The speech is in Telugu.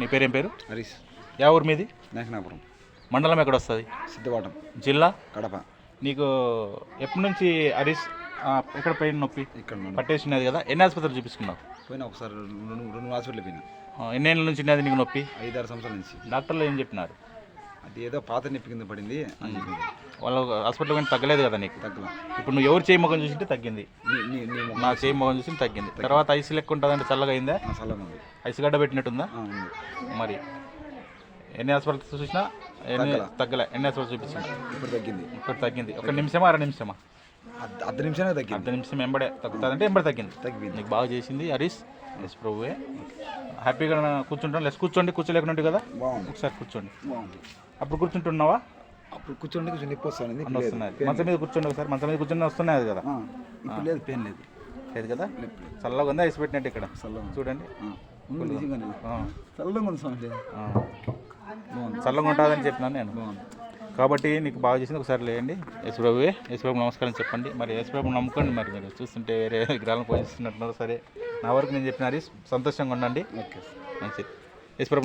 నీ పేరేం పేరు? హరీష్. యా ఊరు మీది? నాయకనాపురం. మండలం ఎక్కడ వస్తుంది? సిద్ధవాటం. జిల్లా? కడప. నీకు ఎప్పటి నుంచి హరీష్ ఎక్కడ పెయిన్ నొప్పి ఇక్కడ పట్టేసినది కదా? ఎన్ని ఆసుపత్రులు చూపించుకున్నావు? పోయినా ఒకసారి రెండు హాస్పిటల్ పోయినా. ఎన్నేళ్ళ నుంచి ఉన్నది నీకు నొప్పి? 5-6 సంవత్సరాల నుంచి. డాక్టర్లు ఏం చెప్పినారు? అది ఏదో పాత నొప్పి కింద పడింది అని చెప్పింది. వాళ్ళ హాస్పిటల్ కానీ తగ్గలేదు కదా నీకు? తగ్గల. ఇప్పుడు నువ్వు ఎవరు చేయి మొగం చూసింటే తగ్గింది, నా చేయి మొగం చూసి తగ్గింది. తర్వాత ఐసు లెక్క ఉంటుందంటే చల్లగా అయిందా? చల్లగా ఉంది. ఐసు గడ్డ పెట్టినట్టుందా? ఉంది. మరి ఎన్ని హాస్పిటల్ చూసినా తగ్గలే. ఎన్ని హాస్పిటల్ చూపించినా ఇప్పుడు తగ్గింది. ఇప్పుడు తగ్గింది. 1 నిమిషమా 2 నిమిషమా? అర్ధ నిమిషానికి తగ్గింది. అర్ధ నిమిషం ఎంబడే తగ్గుతుందంటే ఎంబడే తగ్గింది. నీకు బాగా చేసింది హరీష్. ఎస్ ప్రభువే. హ్యాపీగా కూర్చుంటాం. లెస్ కూర్చోండి, కూర్చోలేకుండా కదా? బాగుంది. ఒకసారి కూర్చోండి. బాగుంది. అప్పుడు కూర్చుంటున్నావా? అప్పుడు కూర్చోండి కొంచెం నొప్పి వస్తుంది. వస్తున్నాయి. మంచం మీద కూర్చోండి ఒకసారి. మంచం మీద కూర్చొని వస్తున్నాయి కదా? ఇప్పుడు లేదు, పెయిన్ లేదు. లేదు కదా? చల్లగా ఉంది. ఐస్ పెట్టినట్టు ఇక్కడ చూడండి. చల్లగా ఉంది స్వామి. చల్లగా ఉంటుందని చెప్పినాను నేను. కాబట్టి నీకు బాగా చేసింది. ఒకసారి లేండి. యేసుప్రభువే. యేసుప్రభు నమస్కారం చెప్పండి. మరి యేసుప్రభు నమ్ముకోండి. మరి మీరు చూస్తుంటే వేరే విగ్రహాలను పూజిస్తున్నట్టున్నారు. సరే, నా వరకు నేను చెప్పిన హరీష్ సంతోషంగా ఉండండి. మంచిది. యేసుప్రభు